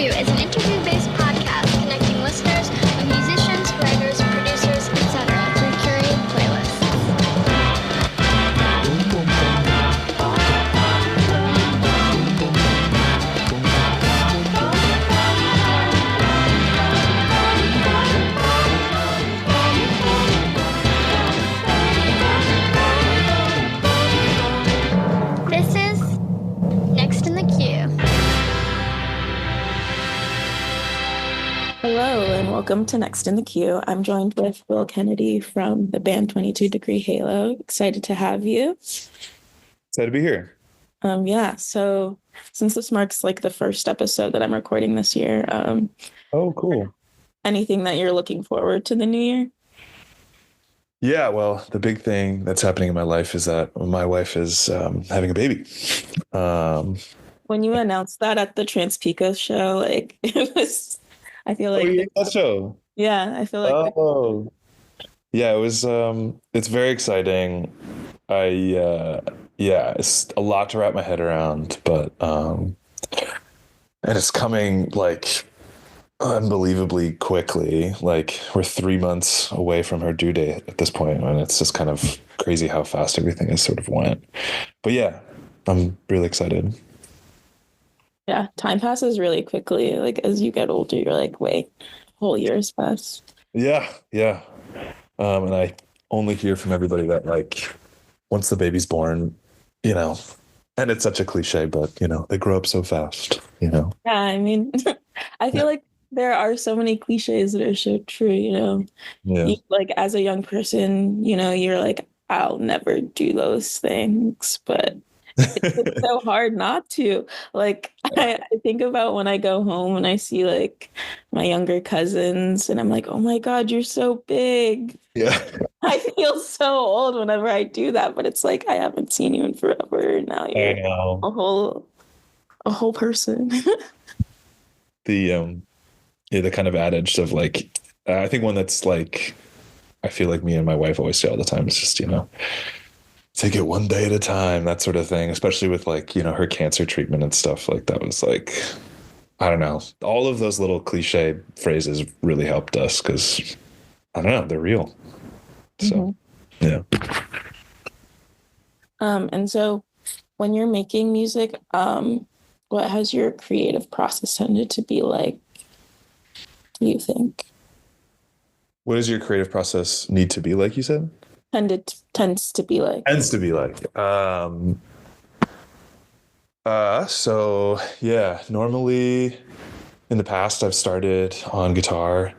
Q is an interview-based podcast connecting listeners with musicians, writers, producers, etc. through curated playlists. This is Next in the Queue. Hello and welcome to Next in the Queue. I'm joined with Will Kennedy from the band 22 Degree Halo. Excited to have you. Excited to be here. So since this marks like the first episode that I'm recording this year, Oh, cool. anything that you're looking forward to the new year? Yeah, well, the big thing that's happening in my life is that my wife is having a baby. When you announced that at the Transpico show, like it was, I feel like, that show. yeah, I feel like Oh, yeah, it was. It's very exciting. It's a lot to wrap my head around, but and it's coming like unbelievably quickly. Like we're 3 months away from her due date at this point, and it's just kind of crazy how fast everything has sort of went. But yeah, I'm really excited. yeah, time passes really quickly. Like as you get older, you're like, wait, whole year's passed. Yeah. And I only hear from everybody that like once the baby's born, and it's such a cliche, but they grow up so fast, Yeah, I mean, I feel like there are so many cliches that are so true, Yeah. Like as a young person, you're like, I'll never do those things, but it's so hard not to. Like I think about when I go home and I see like my younger cousins and I'm like, oh my God, you're so big. Yeah. I feel so old whenever I do that, but it's like I haven't seen you in forever. Now I you're know. a whole person. The kind of adage of like, I think one that's like, I feel like me and my wife always say all the time, it's just, take it one day at a time, that sort of thing, especially with like, her cancer treatment and stuff. Like that was like, I don't know, all of those little cliche phrases really helped us because I don't know, they're real. So, yeah. And so when you're making music, what has your creative process tended to be like, do you think? What does your creative process need to be like, you said? Tends to be like. Tends to be like. So yeah, normally in the past I've started on guitar,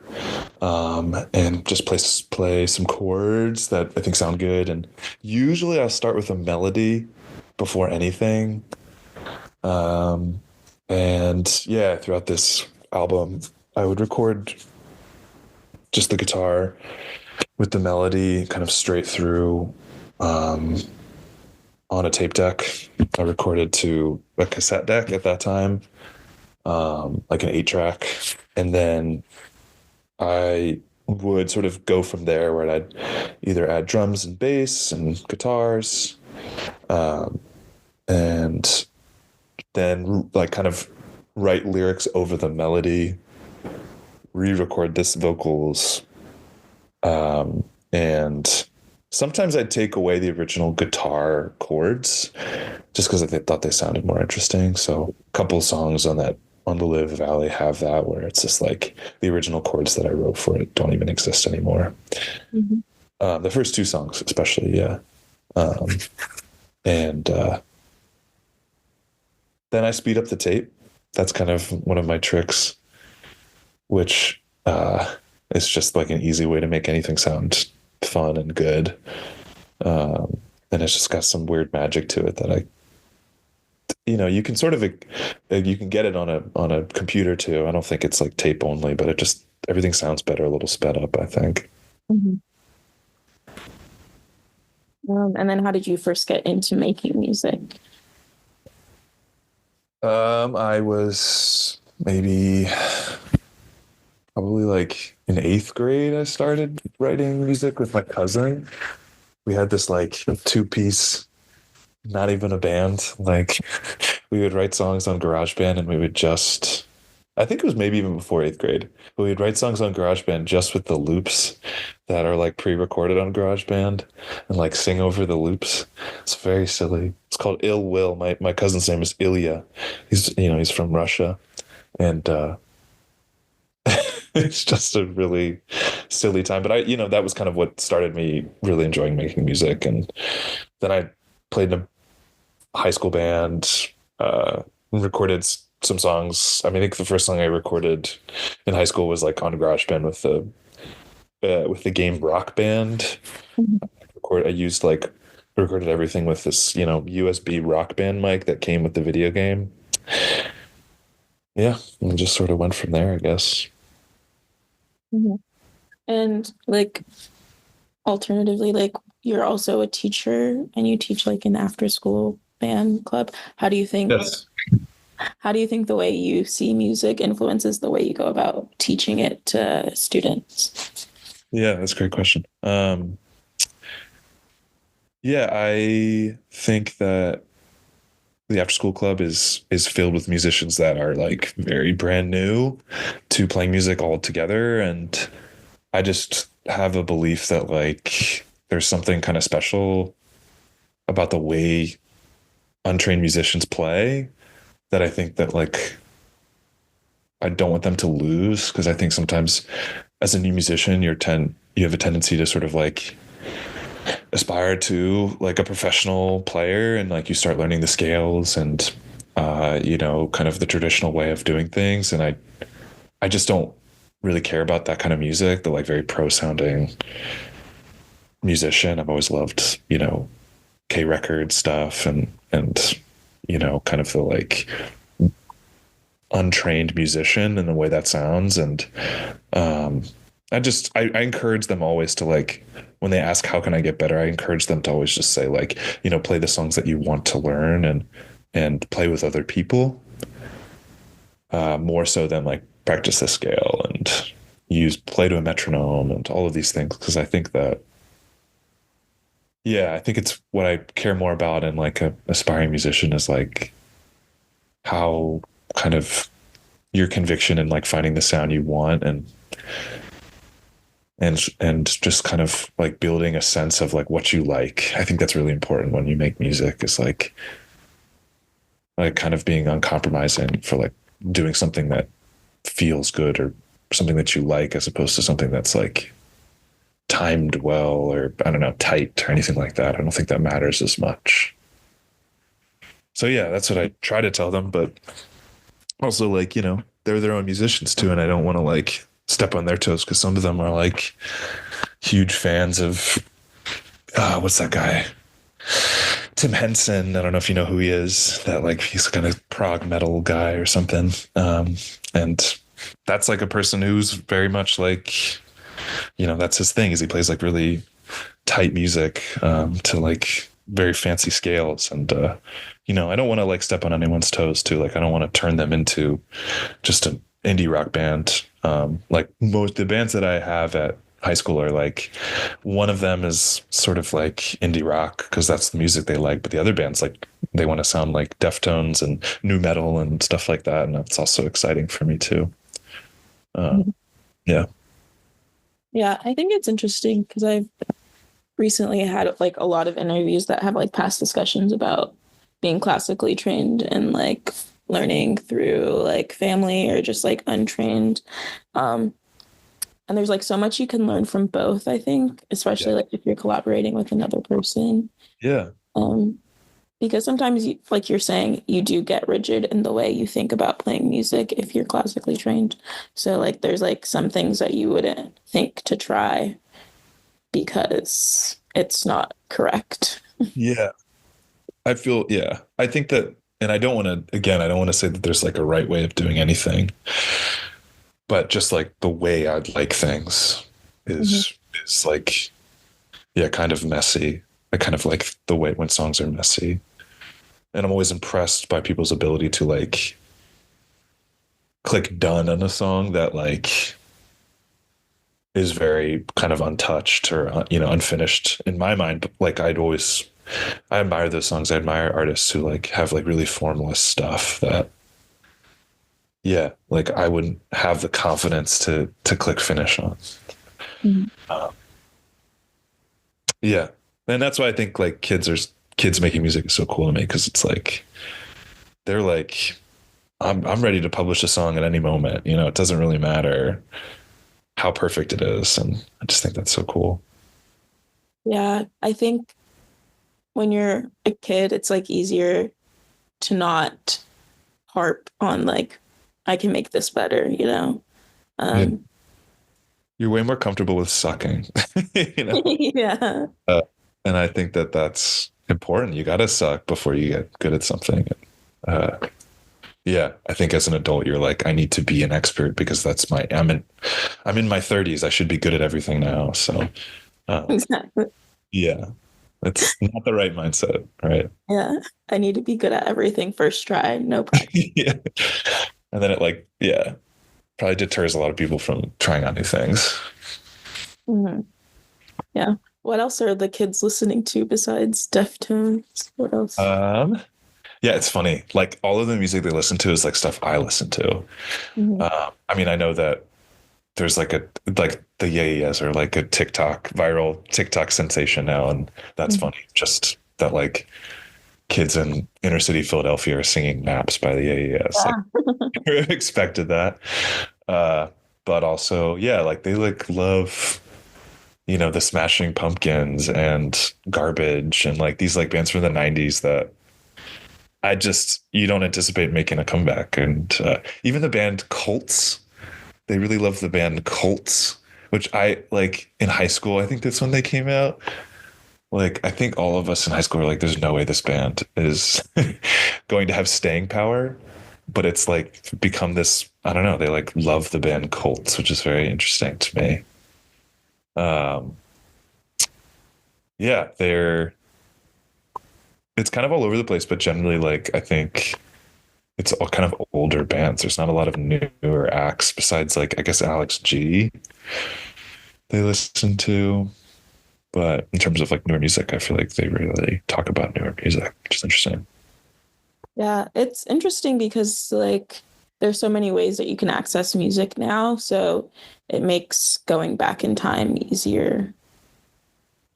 and just play some chords that I think sound good. And usually I'll start with a melody before anything. And yeah, throughout this album, I would record just the guitar with the melody kind of straight through, on a tape deck. I recorded to a cassette deck at that time, like an 8-track. And then I would sort of go from there where I'd either add drums and bass and guitars, and then like kind of write lyrics over the melody, re-record this vocals, and sometimes I'd take away the original guitar chords just because I thought they sounded more interesting. So a couple of songs on the Live Valley have that, where it's just like the original chords that I wrote for it don't even exist anymore. The first 2 songs especially, yeah. And then I speed up the tape. That's kind of one of my tricks, which is just like an easy way to make anything sound fun and good. And it's just got some weird magic to it that you can sort of, you can get it on a computer too. I don't think it's like tape only, but everything sounds better a little sped up, I think. And then how did you first get into making music? I was probably like in 8th grade, I started writing music with my cousin. We had this like 2-piece, not even a band. Like we would write songs on GarageBand and we would just I think it was maybe even before eighth grade. But we'd write songs on GarageBand just with the loops that are like pre-recorded on GarageBand and like sing over the loops. It's very silly. It's called Ill Will. My cousin's name is Ilya. He's from Russia. And it's just a really silly time. But that was kind of what started me really enjoying making music. And then I played in a high school band, recorded some songs. I mean, I think the first song I recorded in high school was like on GarageBand with the game Rock Band. Mhm. I used like recorded everything with this, USB Rock Band mic that came with the video game. Yeah, and just sort of went from there, I guess. Mhm. And like alternatively, like you're also a teacher and you teach like an after school band club. Yes. How do you think the way you see music influences the way you go about teaching it to students? Yeah, that's a great question. Yeah, I think that the after school club is filled with musicians that are like very brand new to playing music all together. And I just have a belief that like there's something kind of special about the way untrained musicians play that I think that like I don't want them to lose, because I think sometimes as a new musician you have a tendency to sort of like aspire to like a professional player, and like you start learning the scales and kind of the traditional way of doing things. And I just don't really care about that kind of music, the like very pro sounding musician. I've always loved, K record stuff and kind of the like untrained musician and the way that sounds. And I encourage them always to like, when they ask how can I get better, I encourage them to always just say like, play the songs that you want to learn and play with other people, more so than like practice the scale and play to a metronome and all of these things. Because I think that, yeah, I think it's what I care more about in like a aspiring musician is like how kind of your conviction in like finding the sound you want and just kind of like building a sense of like what you like. I think that's really important when you make music, is like kind of being uncompromising for like doing something that feels good or something that you like, as opposed to something that's like timed well or I don't know, tight or anything like that. I don't think that matters as much. So yeah, that's what I try to tell them, but also like, they're their own musicians too, and I don't want to like step on their toes, because some of them are like huge fans of what's that guy? Tim Henson. I don't know if you know who he is. That like he's kind of prog metal guy or something. And that's like a person who's very much like, that's his thing, is he plays like really tight music to like very fancy scales. And I don't want to like step on anyone's toes too. Like I don't want to turn them into just an indie rock band. Like most the bands that I have at high school are like, one of them is sort of like indie rock because that's the music they like, but the other bands like they want to sound like Deftones and new metal and stuff like that, and that's also exciting for me too. Yeah. Yeah, I think it's interesting because I've recently had like a lot of interviews that have like past discussions about being classically trained and like learning through like family or just like untrained. And there's like so much you can learn from both, I think, especially like if you're collaborating with another person. Yeah. Because sometimes like you're saying, you do get rigid in the way you think about playing music if you're classically trained. So like there's like some things that you wouldn't think to try because it's not correct. Yeah. I think that, and I don't want to say that there's like a right way of doing anything, but just like the way I'd like things is like, yeah, kind of messy. I kind of like the way when songs are messy. And I'm always impressed by people's ability to like click done on a song that like is very kind of untouched or, unfinished in my mind. But like I admire those songs. I admire artists who like have like really formless stuff that, yeah, like I wouldn't have the confidence to click finish on. Mhm. Um, yeah, and that's why I think like kids making music is so cool to me, because it's like they're like, I'm ready to publish a song at any moment. You know, it doesn't really matter how perfect it is, and I just think that's so cool. Yeah, I think when you're a kid, it's like easier to not harp on like I can make this better, you know. Yeah, Um, you're way more comfortable with sucking, you know. yeah. Uh, and I think that that's important. You got to suck before you get good at something. Uh, yeah, I think as an adult, you're like, I need to be an expert because that's I'm in my 30s. I should be good at everything now. So, Exactly. yeah, it's not the right mindset, right? Yeah. I need to be good at everything first try, no practice. Yeah, and then it like, yeah, probably deters a lot of people from trying out new things. Mhm. Yeah. What else are the kids listening to besides Deftones? What else? Um, yeah, it's funny. Like all of the music they listen to is like stuff I listen to. Mhm. I mean, I know that there's like the Yeah Yeah Yeahs are like a viral TikTok sensation now, and that's Mhm. funny. Just that like kids in inner city Philadelphia are singing "Maps" by the Yeah Yeah Yeahs. Like, Yeah. I would have expected that. Uh, but also, yeah, like they like love, you know, the Smashing Pumpkins and Garbage and like these like bands from the '90s that you don't anticipate making a comeback. And even the band Cults, they really love the band Cults, which I like in high school. I think that's when they came out. Like, I think all of us in high school were like, there's no way this band is going to have staying power. But it's like become this, I don't know, they like love the band Cults, which is very interesting to me. Um, yeah, it's kind of all over the place, but generally, like, I think it's all kind of older bands. There's not a lot of newer acts besides, like, I guess Alex G they listen to. But in terms of like newer music, I feel like they really talk about newer music, which is interesting. Yeah, it's interesting because like there's so many ways that you can access music now, so it makes going back in time easier,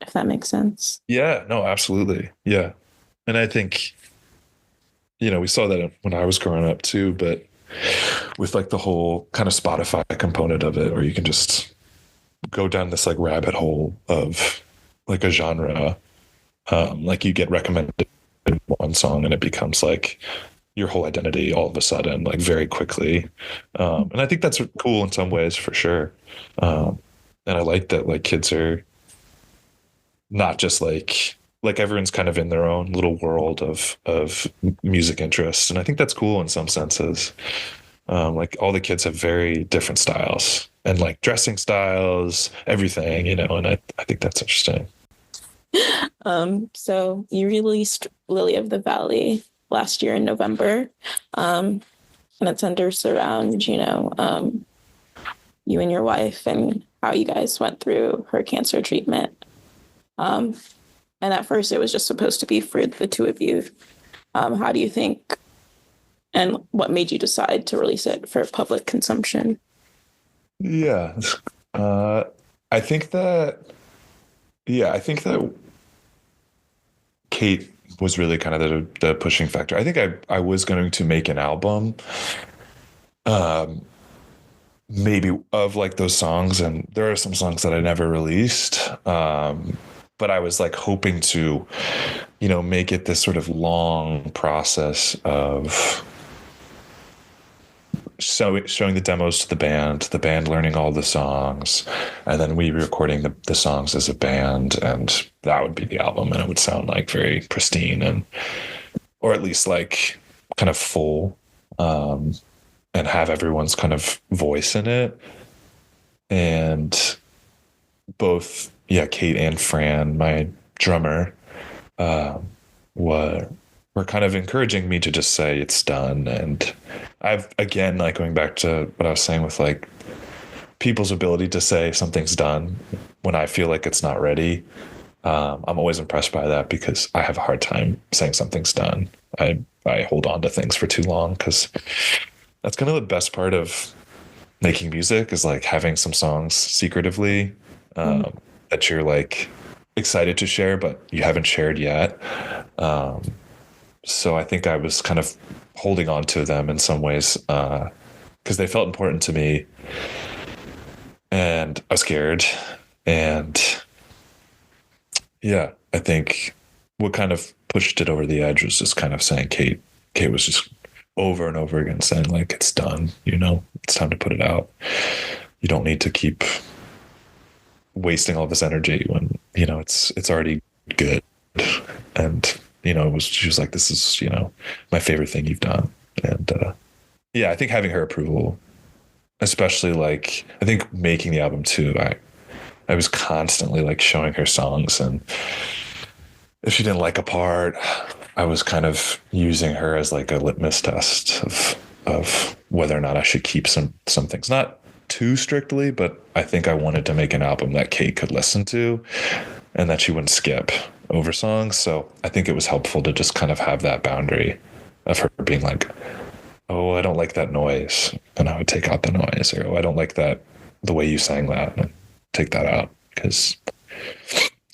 if that makes sense. Yeah, no, absolutely. Yeah. And I think, you know, we saw that when I was growing up too, but with like the whole kind of Spotify component of it, where you can just go down this like rabbit hole of like a genre. Like you get recommended one song and it becomes like your whole identity all of a sudden, like very quickly. And I think that's cool in some ways for sure. And I like that like kids are not just like everyone's kind of in their own little world of music interests. And I think that's cool in some senses. Like all the kids have very different styles and like dressing styles, everything, you know, and I think that's interesting. So you released Lily of the Valley last year in November, and it centers around, you and your wife and how you guys went through her cancer treatment. Um, and at first it was just supposed to be for the two of you. How do you think, and what made you decide to release it for public consumption? Yeah. Uh, I think that, yeah, I think that Kate was really kind of the pushing factor. I think I was going to make an album, um, maybe of like those songs, and there are some songs that I never released. But I was like hoping to, you know, make it this sort of long process of showing the demos to the band learning all the songs, and then we recording the songs as a band, and that would be the album, and it would sound like very pristine and, or at least like kind of full, and have everyone's kind of voice in it. And both, yeah, Kate and Fran, my drummer, um, were kind of encouraging me to just say it's done. And I've, again, like going back to what I was saying with like people's ability to say something's done when I feel like it's not ready. I'm always impressed by that because I have a hard time saying something's done. I hold on to things for too long because that's kind of the best part of making music, is like having some songs secretively that you're like excited to share, but you haven't shared yet. Um, so I think I was kind of holding on to them in some ways because they felt important to me, and I was scared. And yeah, I think what kind of pushed it over the edge was just kind of saying Kate was just over and over again saying like, it's done, it's time to put it out. You don't need to keep wasting all this energy when, it's already good. And, she was like, this is, my favorite thing you've done. And yeah, I think having her approval, especially like, I think making the album too, I was constantly like showing her songs, and if she didn't like a part, I was kind of using her as like a litmus test of whether or not I should keep some things, not too strictly, but I think I wanted to make an album that Kate could listen to and that she wouldn't skip over songs. So I think it was helpful to just kind of have that boundary of her being like, oh, I don't like that noise, and I would take out the noise, or oh, I don't like that, the way you sang that, and take that out. Because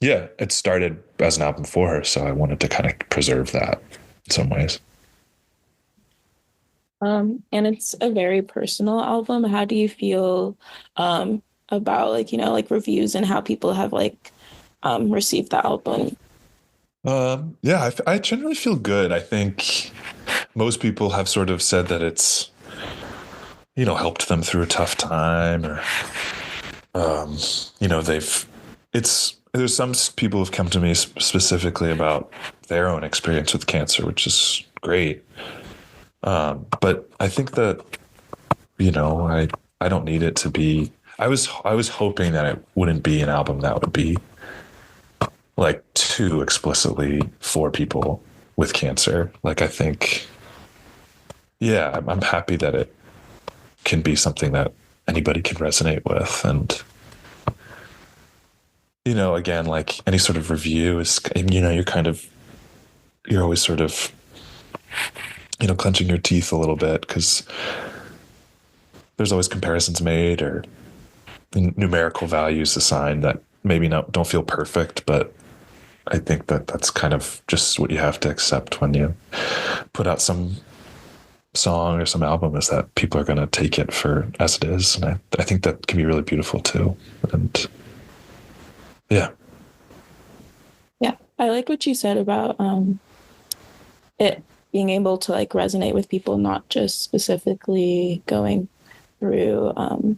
yeah, it started as an album for her, so I wanted to kind of preserve that in some ways. And it's a very personal album. How do you feel about like, like reviews and how people have like received the album? Yeah, I generally feel good. I think most people have sort of said that it's, helped them through a tough time, or, there's some people who've come to me specifically about their own experience with cancer, which is great. But I think that, I don't need it to be, I was hoping that it wouldn't be an album that would be like too explicitly for people with cancer. Like, I think, yeah, I'm happy that it can be something that anybody can resonate with. And, again, like any sort of review is, you're always sort of, clenching your teeth a little bit, because there's always comparisons made or numerical values assigned that maybe don't feel perfect, but I think that that's kind of just what you have to accept when you put out some song or some album, is that people are going to take it for as it is. And I think that can be really beautiful too. And yeah. Yeah. I like what you said about it being able to like resonate with people, not just specifically going through a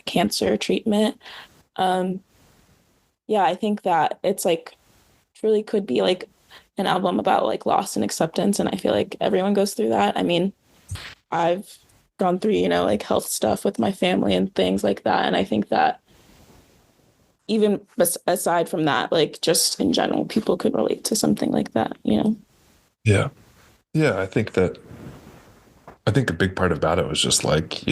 cancer treatment. Yeah, I think that it's like really could be like an album about like loss and acceptance, and I feel like everyone goes through that. I mean, I've gone through, like health stuff with my family and things like that, and I think that even aside from that, like just in general, people could relate to something like that, Yeah. Yeah, I think a big part about it was just like,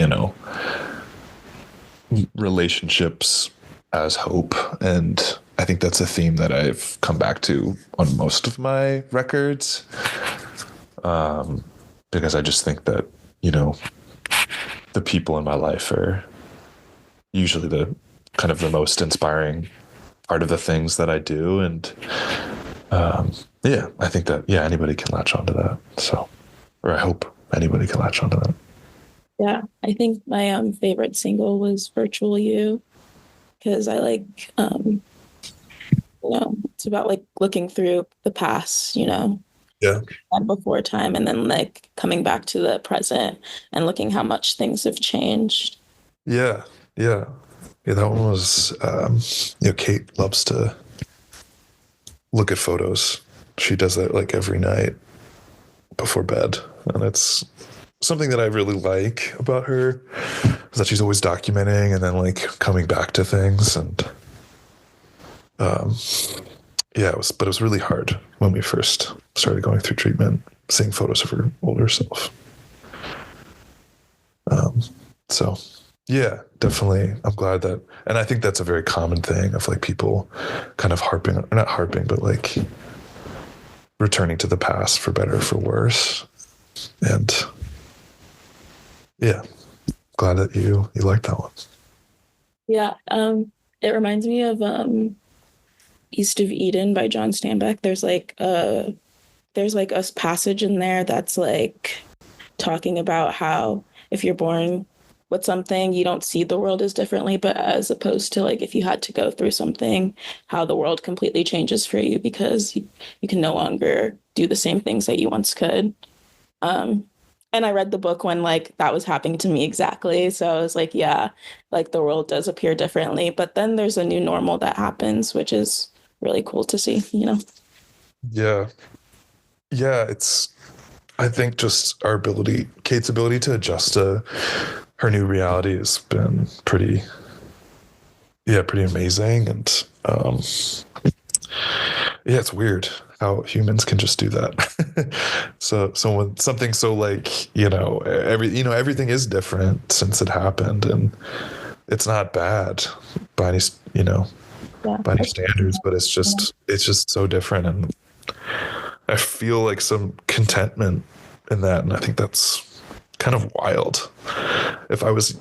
relationships as hope. And I think that's a theme that I've come back to on most of my records. Because I just think that, the people in my life are usually the kind of the most inspiring part of the things that I do. And yeah, I think that, yeah, anybody can latch onto that. So, or I hope anybody can latch onto that. Yeah, I think my favorite single was Virtual You, because I like, it's about like looking through the past, Yeah. and before time, and then like coming back to the present and looking how much things have changed. Yeah. Yeah. Yeah. That one was, Kate loves to look at photos. She does that like every night before bed. And it's something that I really like about her, is that she's always documenting and then like coming back to things. And yeah, it was really hard when we first started going through treatment, seeing photos of her older self. So yeah, definitely. I'm glad that, and I think that's a very common thing of like people kind of not harping, but like returning to the past for better or for worse. And Yeah. Glad that you like that one. Yeah. It reminds me of East of Eden by John Steinbeck. There's like a passage in there that's like talking about how if you're born with something, you don't see the world as differently, but as opposed to like if you had to go through something, how the world completely changes for you because you can no longer do the same things that you once could. Um, and I read the book when like that was happening to me exactly. So I was like, yeah, like the world does appear differently, but then there's a new normal that happens, which is really cool to see, you know? Yeah. Yeah, I think just Kate's ability to adjust to her new reality has been pretty amazing. And yeah, it's weird how humans can just do that. So when something so like, everything is different since it happened, and it's not bad by any, Yeah. by any standards, but it's just so different. And I feel like some contentment in that. And I think that's kind of wild. If I was,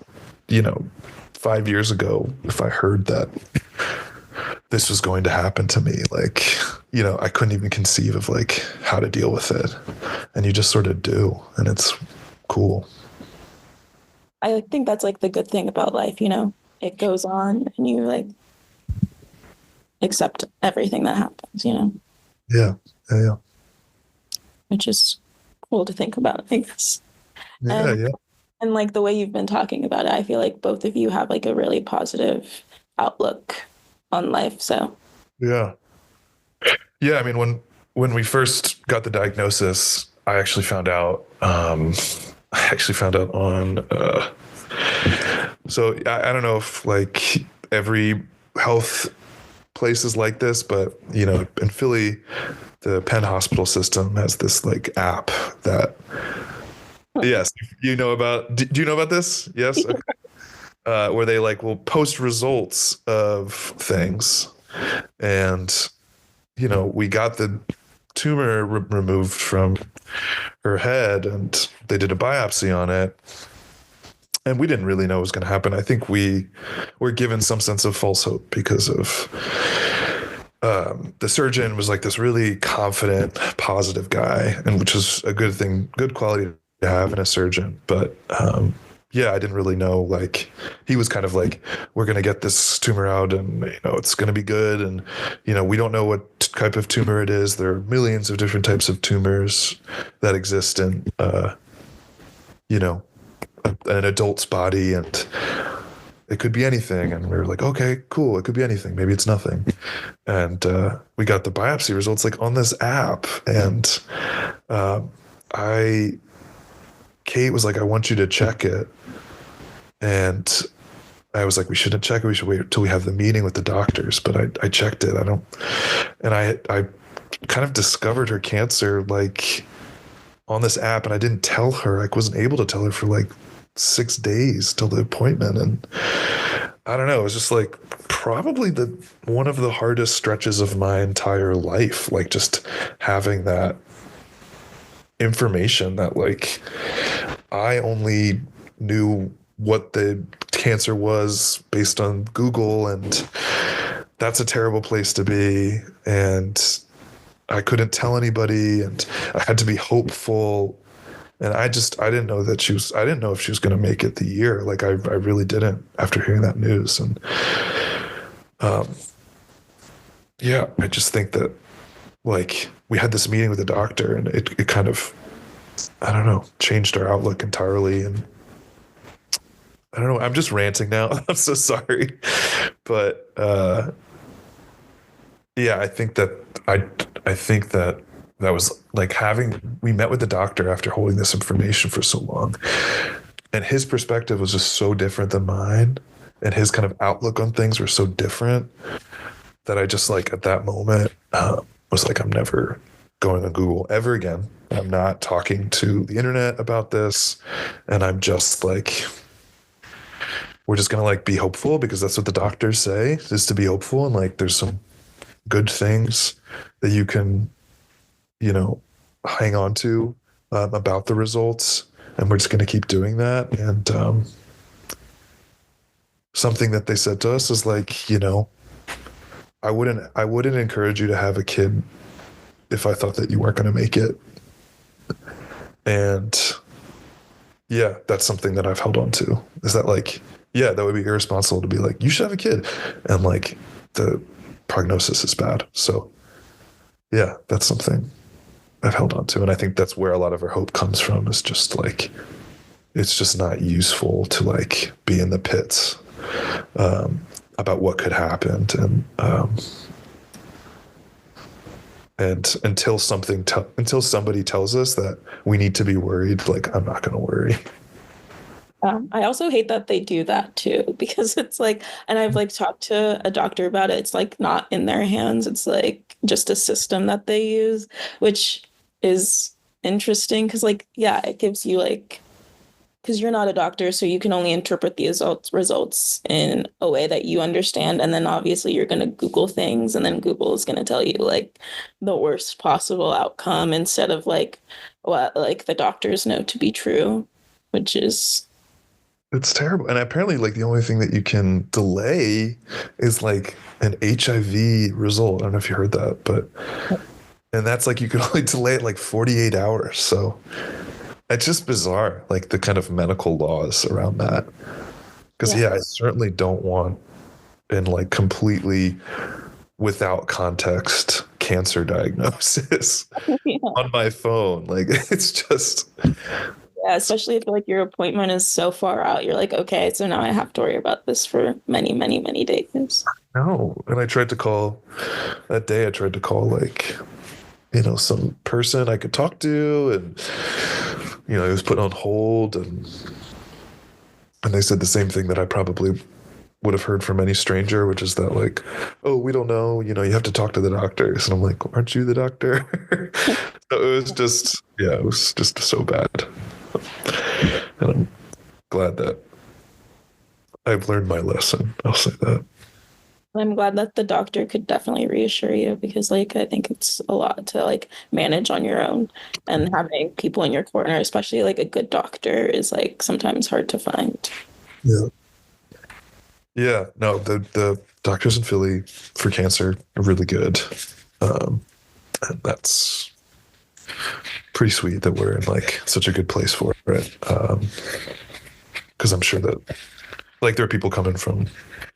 5 years ago, if I heard that this was going to happen to me, like, I couldn't even conceive of like how to deal with it. And you just sort of do. And it's cool. I think that's like the good thing about life, you know? It goes on and you like accept everything that happens, you know? Yeah. Yeah. Which is cool to think about, I guess. Yeah. And Yeah. and like the way you've been talking about it, I feel like both of you have like a really positive outlook on life. So Yeah. Yeah. I mean, when we first got the diagnosis, I actually found out on, so I don't know if like every health place is like this, but in Philly, the Penn Hospital system has this like app that, yes, do you know about this? Yes. Okay. Where they like will post results of things. And, we got the tumor removed from her head, and they did a biopsy on it. And we didn't really know what was going to happen. I think we were given some sense of false hope because of the surgeon was like this really confident, positive guy, and which is a good thing, good quality to have in a surgeon. But yeah, I didn't really know. Like, he was kind of like, we're going to get this tumor out, and it's going to be good. And we don't know what type of tumor it is. There are millions of different types of tumors that exist in an adult's body, and it could be anything. And we were like, okay, cool, it could be anything, maybe it's nothing. And we got the biopsy results like on this app. And Kate was like, I want you to check it. And I was like, we shouldn't check it, we should wait until we have the meeting with the doctors. But I checked it. I kind of discovered her cancer like on this app, and I didn't tell her. I wasn't able to tell her for like 6 days till the appointment. And I don't know, it was just like probably one of the hardest stretches of my entire life, like just having that information that like I only knew what the cancer was based on Google, and that's a terrible place to be. And I couldn't tell anybody, and I had to be hopeful. And I didn't know I didn't know if she was going to make it the year. Like I really didn't after hearing that news. And yeah, I just think that like we had this meeting with the doctor, and it kind of, I don't know, changed our outlook entirely. And I don't know, I'm just ranting now. I'm so sorry. But yeah, I think that was like we met with the doctor after holding this information for so long, and his perspective was just so different than mine, and his kind of outlook on things were so different that I just like at that moment was like, I'm never going on Google ever again. I'm not talking to the internet about this. And I'm just like, we're just going to like be hopeful, because that's what the doctors say, is to be hopeful. And like, there's some good things that you can, hang on to about the results. and we're just going to keep doing that. And something that they said to us is like, I wouldn't encourage you to have a kid if I thought that you weren't going to make it. And yeah, that's something that I've held on to, is that like, yeah, that would be irresponsible to be like, you should have a kid, and like the prognosis is bad. So yeah, that's something I've held on to. And I think that's where a lot of our hope comes from, is just like, it's just not useful to like be in the pits about what could happen. And until somebody tells us that we need to be worried, like, I'm not going to worry. I also hate that they do that too, because it's like, and I've like talked to a doctor about it. It's like not in their hands. It's like just a system that they use, which is interesting because, like, yeah, it gives you like, because you're not a doctor, so you can only interpret the results in a way that you understand. And then obviously you're going to Google things, and then Google is going to tell you like the worst possible outcome instead of like what like the doctors know to be true, which is. It's terrible. And apparently, like, the only thing that you can delay is like an HIV result. I don't know if you heard that, but, and that's like, you can only delay it like 48 hours. So it's just bizarre, like the kind of medical laws around that. Because, yeah, I certainly don't want, in like completely without context, cancer diagnosis on my phone. Like, it's just. Yeah, especially if like your appointment is so far out. You're like, okay, so now I have to worry about this for many, many, many days. No. And I tried to call that day, like, some person I could talk to, and, it was put on hold, and they said the same thing that I probably would have heard from any stranger, which is that like, oh, we don't know, you have to talk to the doctors. And I'm like, aren't you the doctor? So it was just so bad. And I'm glad that I've learned my lesson. I'll say that. I'm glad that the doctor could definitely reassure you, because like I think it's a lot to like manage on your own, and having people in your corner, especially like a good doctor, is like sometimes hard to find. Yeah. Yeah. No, the doctors in Philly for cancer are really good. And that's pretty sweet that we're in like such a good place for it. Because I'm sure that like there are people coming from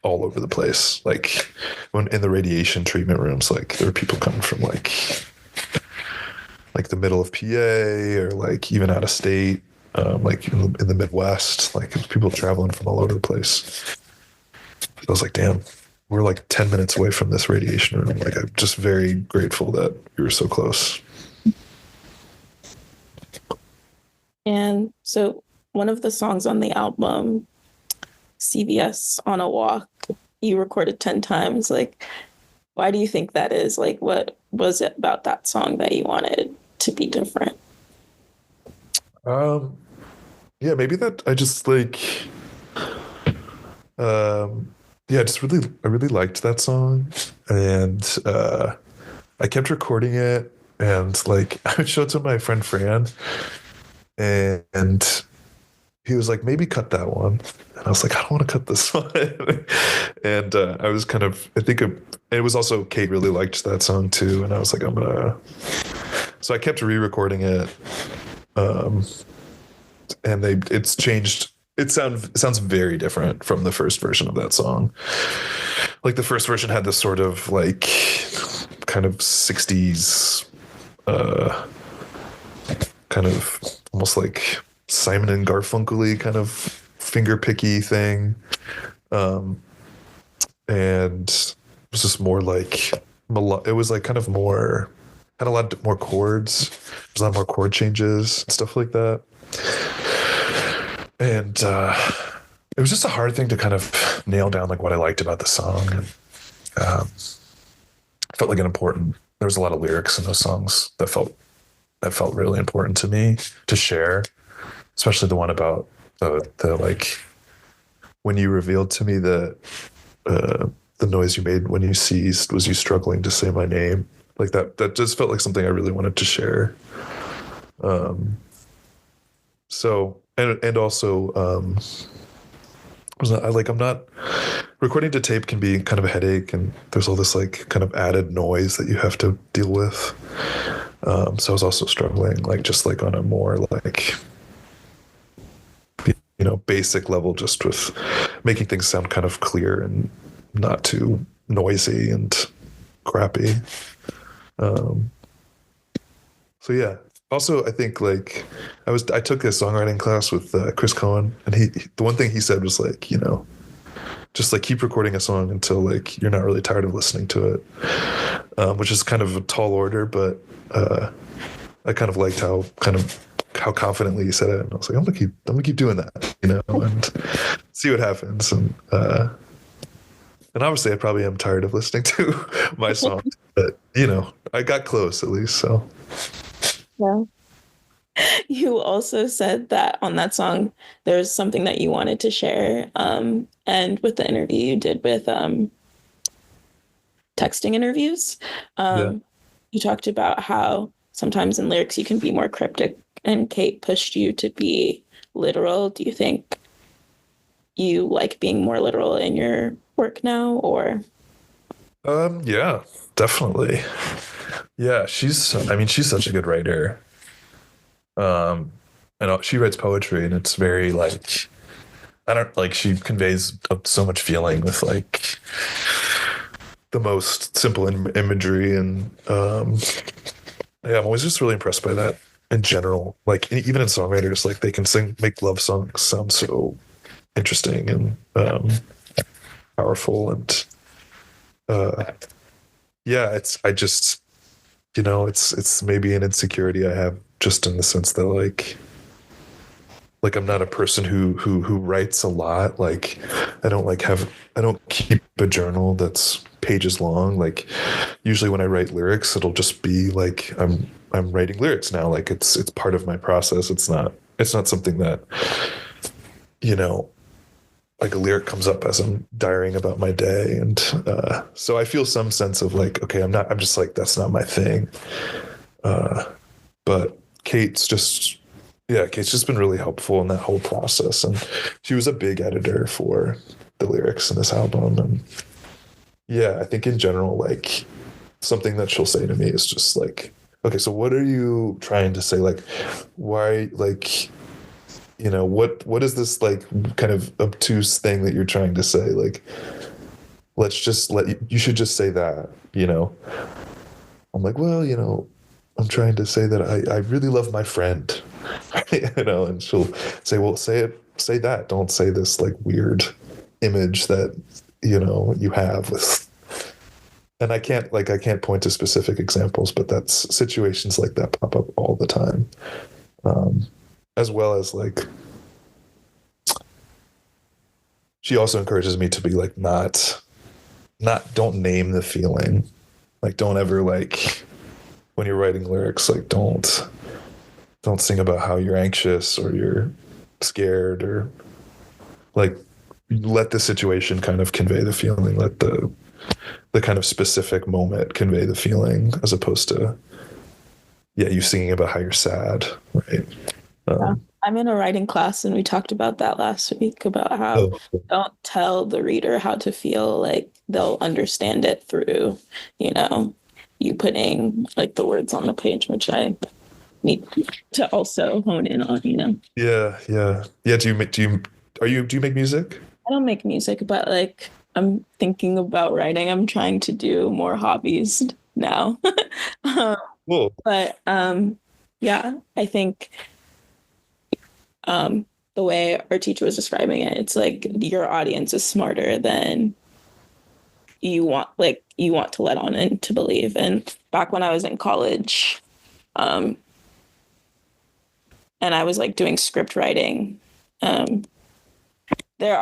all over the place. Like when in the radiation treatment rooms, like there are people coming from like the middle of PA, or like even out of state, like in the Midwest, like people traveling from all over the place. I was like, damn, we're like 10 minutes away from this radiation room. Like, I'm just very grateful that we were so close. And so one of the songs on the album, CVS on a Walk, you recorded 10 times. Like, why do you think that is? Like, what was it about that song that you wanted to be different? Yeah, maybe that I just like, I really liked that song, and I kept recording it, and like I would show it to my friend Fran, and he was like, maybe cut that one. And I was like, I don't want to cut this one. And I was kind of, I think it was also Kate really liked that song too. And I was like, so I kept re-recording it. And it's changed. It sounds very different from the first version of that song. Like the first version had this sort of like kind of 60s, kind of almost like Simon and Garfunkel-y kind of finger picky thing. And it was just more like, it was like kind of more, had a lot more chords. There's a lot more chord changes and stuff like that. And it was just a hard thing to kind of nail down like what I liked about the song. And it felt like there was a lot of lyrics in those songs that felt really important to me to share, especially the one about the like when you revealed to me that the noise you made when you ceased was you struggling to say my name. Like that just felt like something I really wanted to share. So and also I'm not recording to tape can be kind of a headache, and there's all this like kind of added noise that you have to deal with. So I was also struggling like just like on a more like basic level, just with making things sound kind of clear and not too noisy and crappy. Um, so yeah. Also, I think like I took a songwriting class with Chris Cohen, and the one thing he said was like, just like keep recording a song until like you're not really tired of listening to it, which is kind of a tall order, but I kind of liked how confidently he said it, and I was like, I'm gonna keep doing that, and see what happens, and obviously I probably am tired of listening to my songs, but I got close at least, so. Yeah. You also said that on that song, there's something that you wanted to share. And with the interview you did with texting interviews, Yeah. you talked about how sometimes in lyrics you can be more cryptic, and Kate pushed you to be literal. Do you think you like being more literal in your work now, or? Yeah, definitely. Yeah, she's such a good writer. And she writes poetry, and it's very like, I don't like, she conveys so much feeling with like the most simple imagery, and yeah, I'm always just really impressed by that in general. Like even in songwriters, like they can make love songs sound so interesting and powerful, and yeah, it's maybe an insecurity I have, just in the sense that like I'm not a person who writes a lot. Like I don't keep a journal that's pages long. Like usually when I write lyrics, it'll just be like I'm writing lyrics now. Like it's part of my process. It's not something that, like a lyric comes up as I'm diarying about my day. And so I feel some sense of like, okay, I'm just like, that's not my thing. But Kate's just been really helpful in that whole process. And she was a big editor for the lyrics in this album. And yeah, I think in general, like something that she'll say to me is just like, okay, so what are you trying to say? Like, why, like, what is this like kind of obtuse thing that you're trying to say? Like, you should just say that, I'm like, well, I'm trying to say that I really love my friend, and she'll say, well, say that. Don't say this like weird image that, you have with, and I can't point to specific examples, but that's situations like that pop up all the time. As well as like, she also encourages me to be like, don't name the feeling. Like, don't ever like, when you're writing lyrics, like don't sing about how you're anxious or you're scared, or like let the situation kind of convey the feeling. Let the kind of specific moment convey the feeling, as opposed to you singing about how you're sad, right? Yeah. I'm in a writing class, and we talked about that last week, about how don't tell the reader how to feel. Like they'll understand it through, you putting like the words on the page, which I need to also hone in on. Yeah. Do you make music? I don't make music, but like I'm thinking about writing. I'm trying to do more hobbies now. Cool. But yeah, I think the way our teacher was describing it, it's like your audience is smarter than you want to let on and to believe. And back when I was in college, and I was like doing script writing, there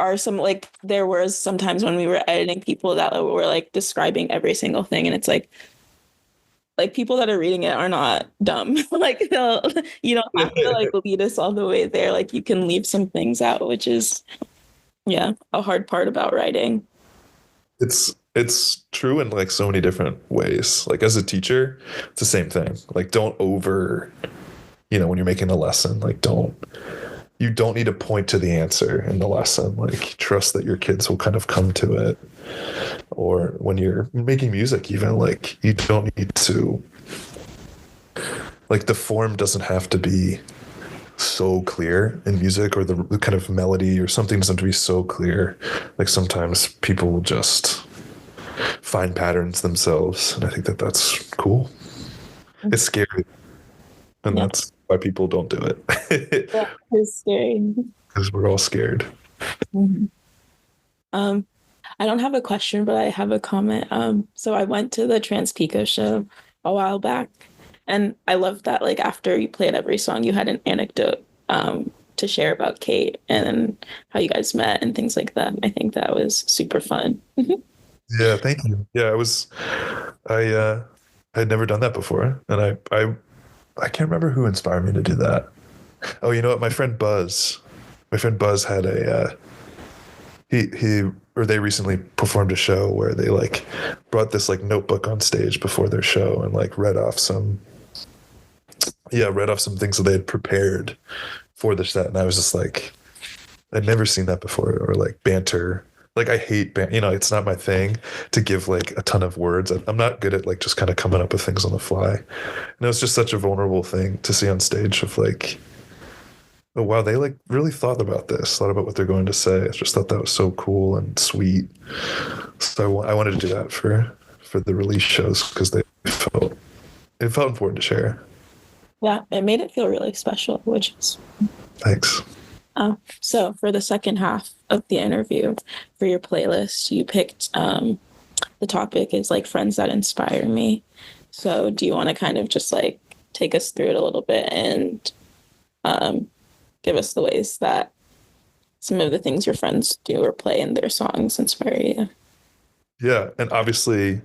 was sometimes when we were editing people that were like describing every single thing, and it's like people that are reading it are not dumb. Like you don't have to like lead us all the way there. Like you can leave some things out, which is a hard part about writing. It's true in like so many different ways. Like as a teacher, it's the same thing. Like don't over when you're making a lesson, like you don't need to point to the answer in the lesson. Like trust that your kids will kind of come to it. Or when you're making music, even like you don't need to, like the form doesn't have to be so clear in music, or the kind of melody or something doesn't have to be so clear. Like sometimes people will just find patterns themselves, and I think that that's cool. It's scary, and Yeah. that's why people don't do it. Yeah, it's scary. Because we're all scared. Mhm. I don't have a question, but I have a comment. So I went to the Trans-Pico show a while back, and I loved that, like, after you played every song, you had an anecdote to share about Kate and how you guys met and things like that. I think that was super fun. Yeah, thank you. Yeah, I had never done that before, and I can't remember who inspired me to do that. Oh, you know what? My friend Buzz had a they recently performed a show where they like brought this like notebook on stage before their show and like read off some things that they had prepared for the set, and I was just like, I'd never seen that before, or like banter. Like I hate it's not my thing to give like a ton of words. I'm not good at like just kind of coming up with things on the fly. And it was just such a vulnerable thing to see on stage of like, oh wow, they like really thought about what they're going to say. I just thought that was so cool and sweet. So I wanted to do that for the release shows because it felt important to share. Yeah, it made it feel really special, which is Thanks. so for the second half of the interview for your playlist, you picked the topic is like friends that inspire me. So do you want to kind of just like take us through it a little bit and give us the ways that some of the things your friends do or play in their songs inspire you? Yeah, and obviously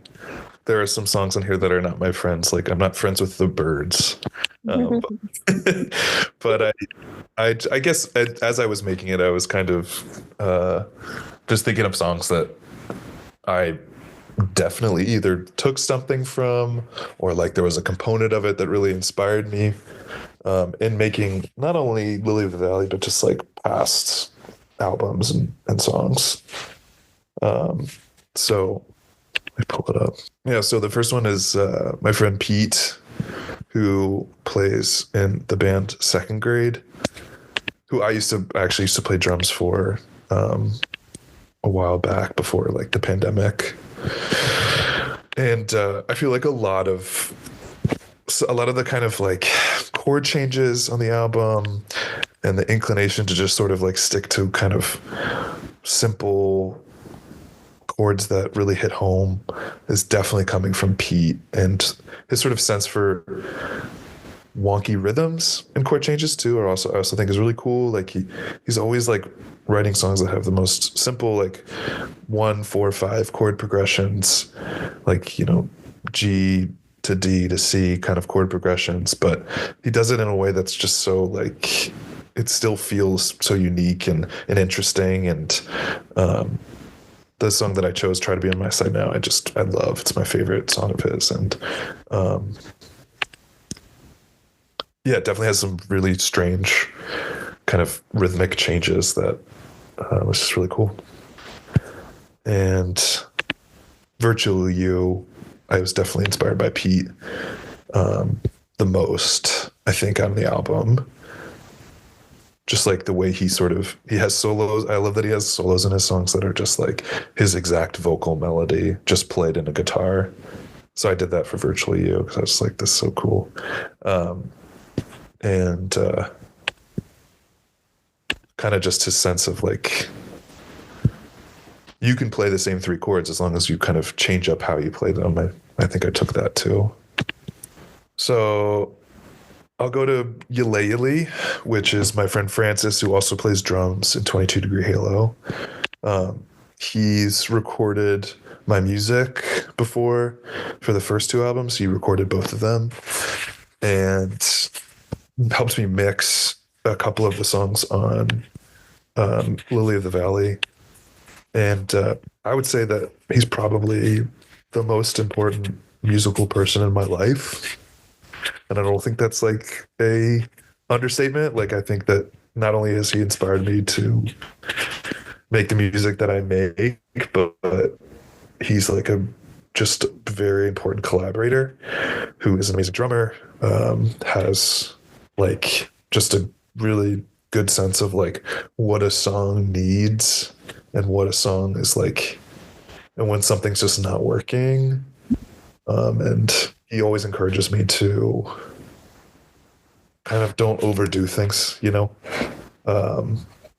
there are some songs on here that are not my friends. Like I'm not friends with the Byrds, but I guess as I was making it, I was kind of just thinking of songs that I definitely either took something from, or like there was a component of it that really inspired me in making not only Lily of the Valley, but just like past albums and songs. So let me pull it up. Yeah, so the first one is my friend Pete, who plays in the band Second Grade, who I used to play drums for a while back before like the pandemic. And I feel like a lot of the kind of like chord changes on the album and the inclination to just sort of like stick to kind of simple chords that really hit home is definitely coming from Pete, and his sort of sense for wonky rhythms and chord changes too I also think is really cool. Like he's always like writing songs that have the most simple like 1, 4, 5 chord progressions, like G to D to C kind of chord progressions, but he does it in a way that's just so like it still feels so unique and interesting. And the song that I chose, Try to Be on My Side Now, I love. It's my favorite song of his. And yeah, it definitely has some really strange kind of rhythmic changes that was just really cool. And Virtually You, I was definitely inspired by Pete the most, I think, on the album. Just like the way he has solos. I love that he has solos in his songs that are just like his exact vocal melody, just played in a guitar. So I did that for Virtually You because I was like, this is so cool. And kind of just his sense of like, you can play the same 3 chords as long as you kind of change up how you play them. I think I took that too. So I'll go to Ukulele, which is my friend Francis, who also plays drums in 22 Degree Halo. He's recorded my music before for the first 2 albums. He recorded both of them and helped me mix a couple of the songs on Lily of the Valley. And I would say that he's probably the most important musical person in my life. And I don't think that's like a understatement. Like, I think that not only has he inspired me to make the music that I make, but he's like a just very important collaborator who is an amazing drummer, has like just a really good sense of like what a song needs and what a song is like, and when something's just not working. And he always encourages me to kind of don't overdo things,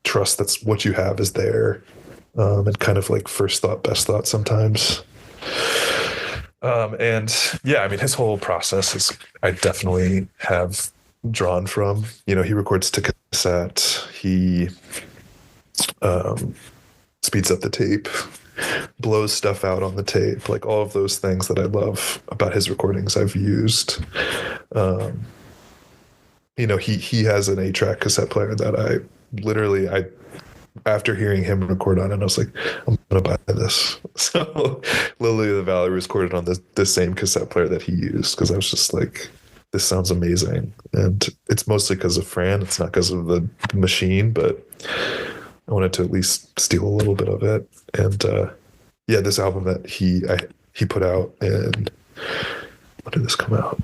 trust that's what you have is there, and kind of like first thought, best thought sometimes. And yeah, I mean, his whole process is, I definitely have drawn from, he records to cassette, he speeds up the tape, blows stuff out on the tape, like all of those things that I love about his recordings I've used. He has an 8-track cassette player that I after hearing him record on it, I was like, I'm gonna buy this. So Lily of the Valley was recorded on the same cassette player that he used, because I was just like, this sounds amazing. And it's mostly because of Fran. It's not because of the machine, but I wanted to at least steal a little bit of it. And yeah, this album that he put out, and when did this come out?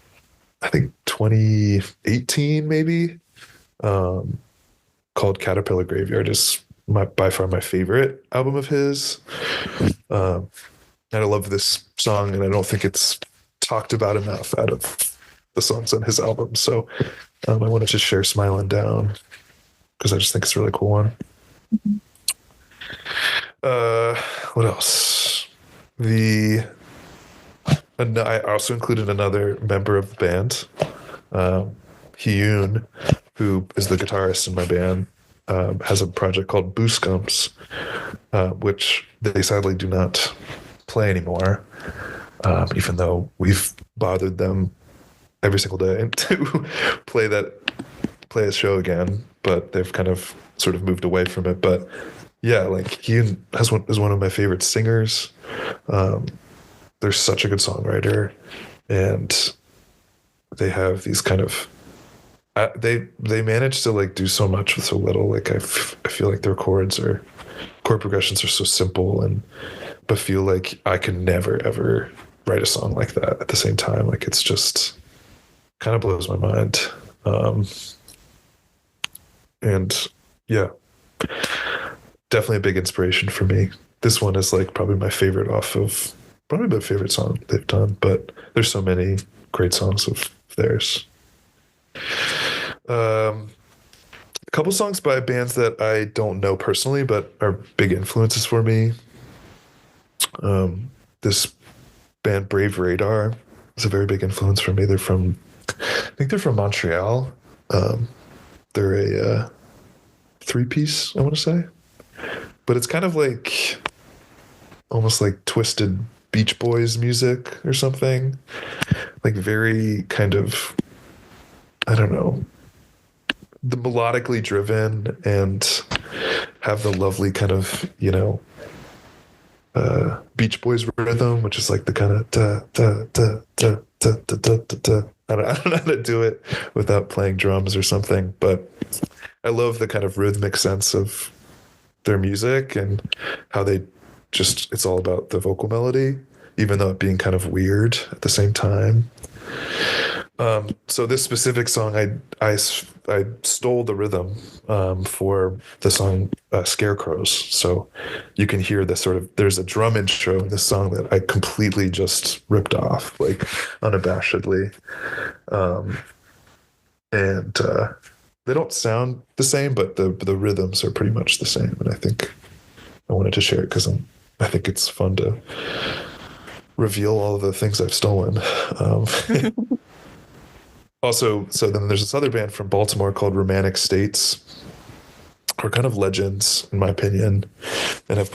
I think 2018 maybe. Called Caterpillar Graveyard is by far my favorite album of his. And I love this song, and I don't think it's talked about enough out of the songs on his album. So I wanted to share Smiling Down because I just think it's a really cool one. What else? I also included another member of the band, Hyun, who is the guitarist in my band, has a project called Booscumps, which they sadly do not play anymore, even though we've bothered them every single day to play a show again, but they've kind of sort of moved away from it. But yeah, like Hyun is one of my favorite singers. They're such a good songwriter, and they have these kind of they manage to like do so much with so little. Like I feel like their chord progressions are so simple, but feel like I could never ever write a song like that at the same time. Like it's just kind of blows my mind. And yeah, definitely a big inspiration for me. This one is like probably my favorite song they've done, but there's so many great songs of theirs. A couple songs by bands that I don't know personally, but are big influences for me. This band Brave Radar is a very big influence for me. I think they're from Montreal. They're a 3-piece, I want to say, but it's kind of like almost like twisted Beach Boys music or something, like very kind of, I don't know, the melodically driven and have the lovely kind of, Beach Boys rhythm, which is like the kind of da da da da da da da da da. I don't know how to do it without playing drums or something, but I love the kind of rhythmic sense of their music and how it's all about the vocal melody, even though it being kind of weird at the same time. So this specific song, I stole the rhythm for the song Scarecrows. So you can hear there's a drum intro in this song that I completely just ripped off, like unabashedly. And they don't sound the same, but the rhythms are pretty much the same. And I think I wanted to share it because I think it's fun to reveal all of the things I've stolen. Also, so then there's this other band from Baltimore called Romantic States, who are kind of legends, in my opinion, and have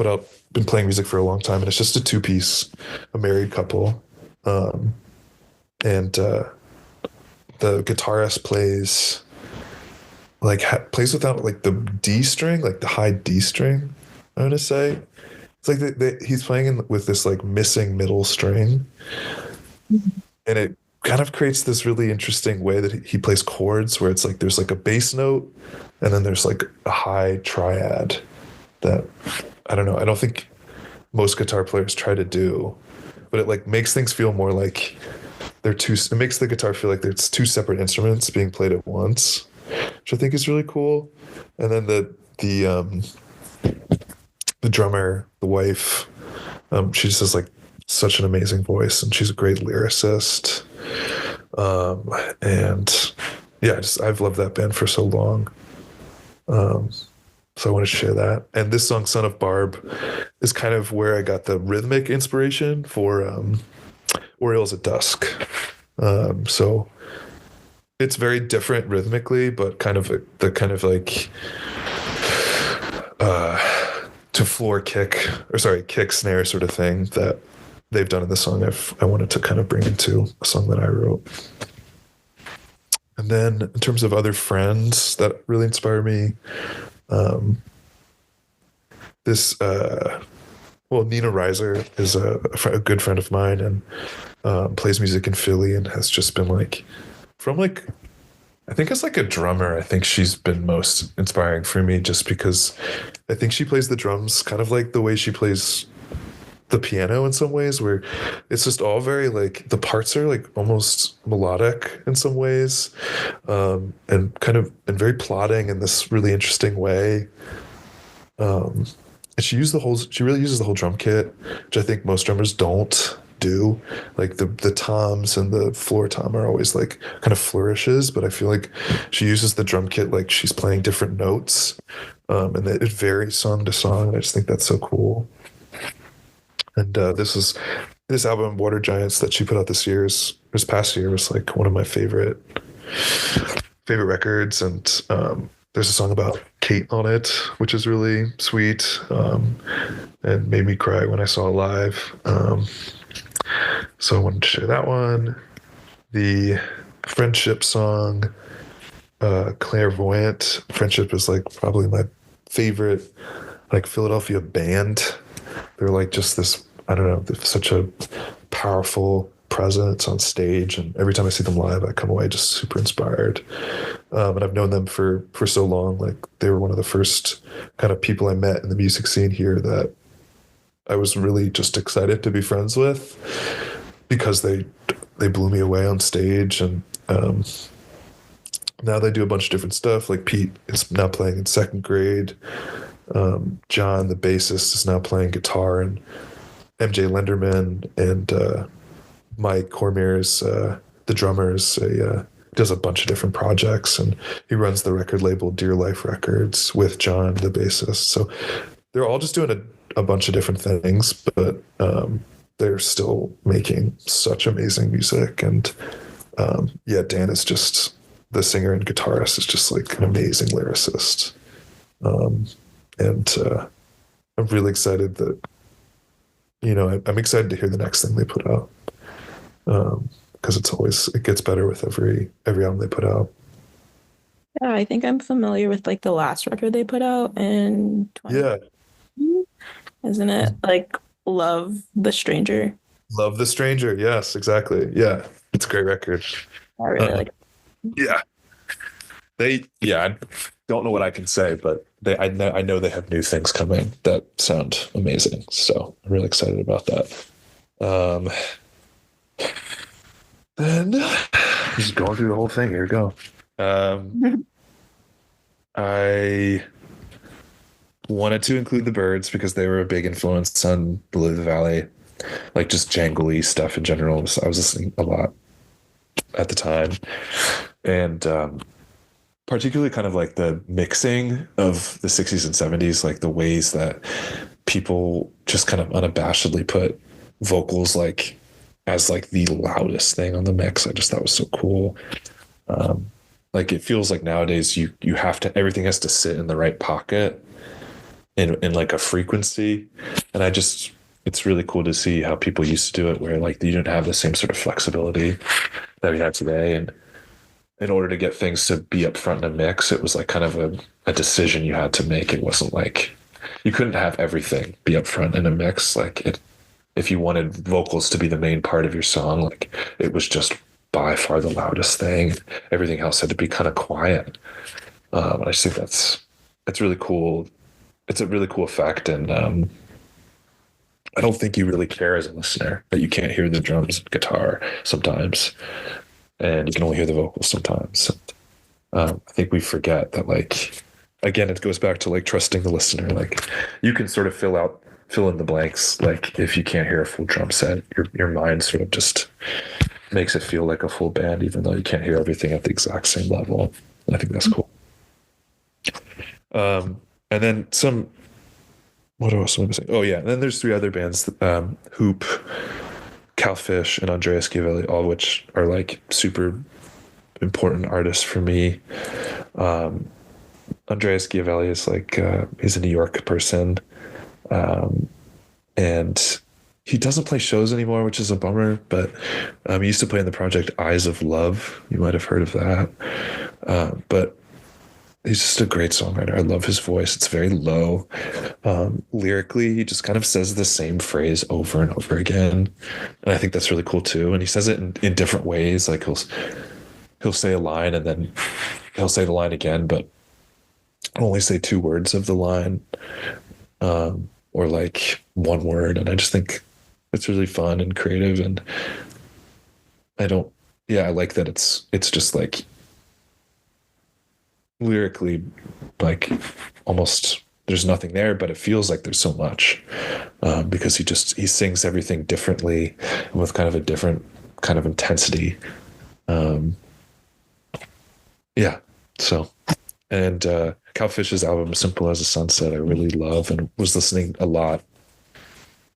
been playing music for a long time. And it's just a 2-piece, a married couple. And the guitarist plays without like the D string, like the high D string, I want to say. It's like he's playing with this like missing middle string. And kind of creates this really interesting way that he plays chords where it's like there's like a bass note and then there's like a high triad that I don't know. I don't think most guitar players try to do, but it like makes things feel more like it makes the guitar feel like it's two separate instruments being played at once, which I think is really cool. And then the drummer, the wife, she just has like such an amazing voice and she's a great lyricist. And yeah, I've loved that band for so long. So I want to share that. And this song, Son of Barb, is kind of where I got the rhythmic inspiration for Orioles at Dusk. So it's very different rhythmically, but kind of the kind of like to floor kick snare sort of thing that they've done in the song. I wanted to kind of bring into a song that I wrote. And then in terms of other friends that really inspire me, Nina Reiser is a good friend of mine and plays music in Philly and has just been like, from like, I think as like a drummer, I think she's been most inspiring for me just because I think she plays the drums kind of like the way she plays the piano in some ways, where it's just all very like the parts are like almost melodic in some ways, and very plotting in this really interesting way. And she really uses the whole drum kit, which I think most drummers don't do. Like the toms and the floor tom are always like kind of flourishes, but I feel like she uses the drum kit like she's playing different notes, and that it varies song to song. I just think that's so cool. And this album, Water Giants, that she put out this past year was like one of my favorite records. And there's a song about Kate on it, which is really sweet, and made me cry when I saw it live. So I wanted to share that one. The Friendship song, Clairvoyant. Friendship is like probably my favorite like Philadelphia band. They're like just this, I don't know, such a powerful presence on stage. And every time I see them live, I come away just super inspired. And I've known them for so long. Like they were one of the first kind of people I met in the music scene here that I was really just excited to be friends with because they blew me away on stage. And now they do a bunch of different stuff. Like Pete is now playing in second grade. John, the bassist, is now playing guitar, and MJ Lenderman and Mike Cormier is the drummer. Does a bunch of different projects, and he runs the record label Dear Life Records with John, the bassist. So they're all just doing a bunch of different things, but they're still making such amazing music. And Dan is just the singer and guitarist is just like an amazing lyricist. And I'm really excited that, I'm excited to hear the next thing they put out. Because it gets better with every album they put out. Yeah, I think I'm familiar with like the last record they put out in 20. Yeah. Isn't it like Love the Stranger? Love the Stranger. Yes, exactly. Yeah. It's a great record. I really like it. Yeah. I don't know what I can say, but I know they have new things coming that sound amazing. So I'm really excited about that. Then just going through the whole thing. Here we go. I wanted to include the Byrds because they were a big influence on Below the Valley, like just jangly stuff in general. I was listening a lot at the time, and particularly kind of like the mixing of the 60s and 70s, like the ways that people just kind of unabashedly put vocals like as like the loudest thing on the mix. I just thought was so cool. Like it feels like nowadays you have to, everything has to sit in the right pocket in like a frequency. And it's really cool to see how people used to do it, where like you didn't have the same sort of flexibility that we have today. And in order to get things to be up front in a mix, it was like kind of a decision you had to make. It wasn't like you couldn't have everything be up front in a mix. Like if you wanted vocals to be the main part of your song, like it was just by far the loudest thing. Everything else had to be kind of quiet. And I just think it's really cool. It's a really cool effect, and I don't think you really care as a listener that you can't hear the drums and guitar sometimes, and you can only hear the vocals sometimes. I think we forget that, like, again, it goes back to like trusting the listener. Like, you can sort of fill in the blanks. Like, if you can't hear a full drum set, your mind sort of just makes it feel like a full band, even though you can't hear everything at the exact same level. I think that's cool. And then what else am I saying? Oh yeah, and then there's three other bands, Hoop, Calfish, and Andrea Schiavelli, all which are like super important artists for me. Andrea Schiavelli is like he's a New York person, and he doesn't play shows anymore, which is a bummer. But he used to play in the project Eyes of Love. You might have heard of that. But he's just a great songwriter. I love his voice. It's very low. Lyrically, he just kind of says the same phrase over and over again, and I think that's really cool too. And he says it in different ways. Like he'll say a line and then he'll say the line again, but only say two words of the line, or like one word. And I just think it's really fun and creative. And I like that it's just like lyrically, like almost there's nothing there, but it feels like there's so much, because he sings everything differently and with kind of a different kind of intensity. And Calfish's album Simple as a Sunset I really love, and was listening a lot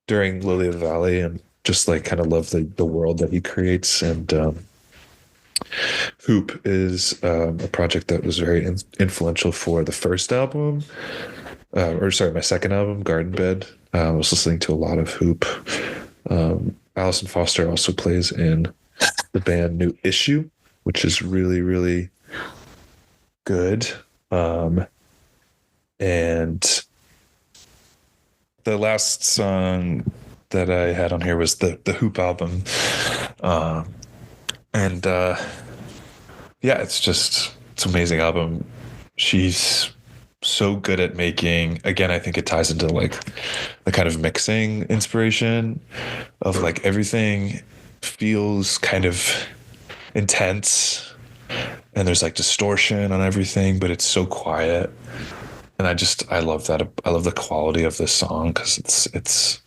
during Lily of the Valley, and just like kind of love the world that he creates. And Hoop is a project that was very influential for the first album, my second album, Garden Bed. I was listening to a lot of Hoop. Allison Foster also plays in the band New Issue, which is really, really good. And the last song that I had on here was the Hoop album. It's an amazing album. She's so good at making, again, I think it ties into like the kind of mixing inspiration of like everything feels kind of intense, and there's like distortion on everything, but it's so quiet. And I love that. I love the quality of this song, because it's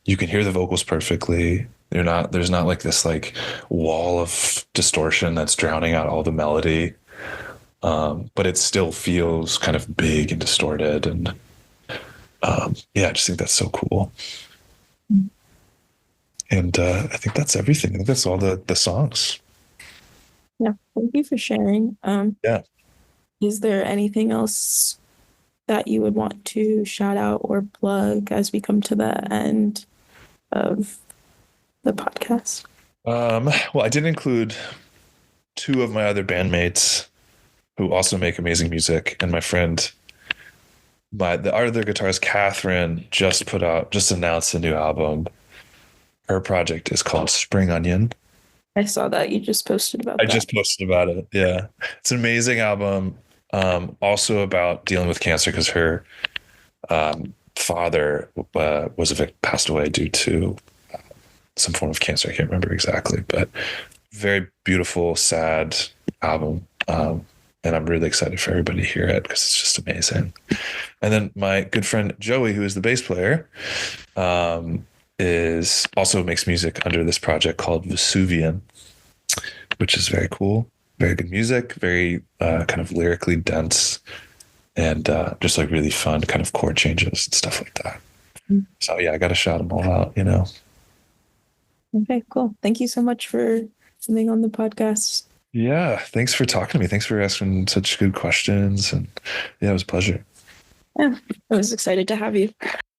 you can hear the vocals perfectly. There's not like this like wall of distortion that's drowning out all the melody. But it still feels kind of big and distorted. And I just think that's so cool. And I think that's everything. I think that's all the songs. Yeah, thank you for sharing. Yeah. Is there anything else that you would want to shout out or plug as we come to the end of the podcast? Well, I did include two of my other bandmates who also make amazing music, and my friend, the other guitarist Catherine, just announced a new album. Her project is called Spring Onion. I saw that you just posted about that. I just posted about it. Yeah, it's an amazing album. Also about dealing with cancer, because her father passed away due to some form of cancer. I can't remember exactly, but very beautiful, sad album. And I'm really excited for everybody to hear it, because it's just amazing. And then my good friend Joey, who is the bass player, is also makes music under this project called Vesuvian, which is very cool. Very good music, very kind of lyrically dense, and just like really fun kind of chord changes and stuff like that. Mm-hmm. So yeah, I got to shout them all out, Okay, cool. Thank you so much for coming on the podcast. Yeah, thanks for talking to me. Thanks for asking such good questions. And yeah, it was a pleasure. Yeah, I was excited to have you.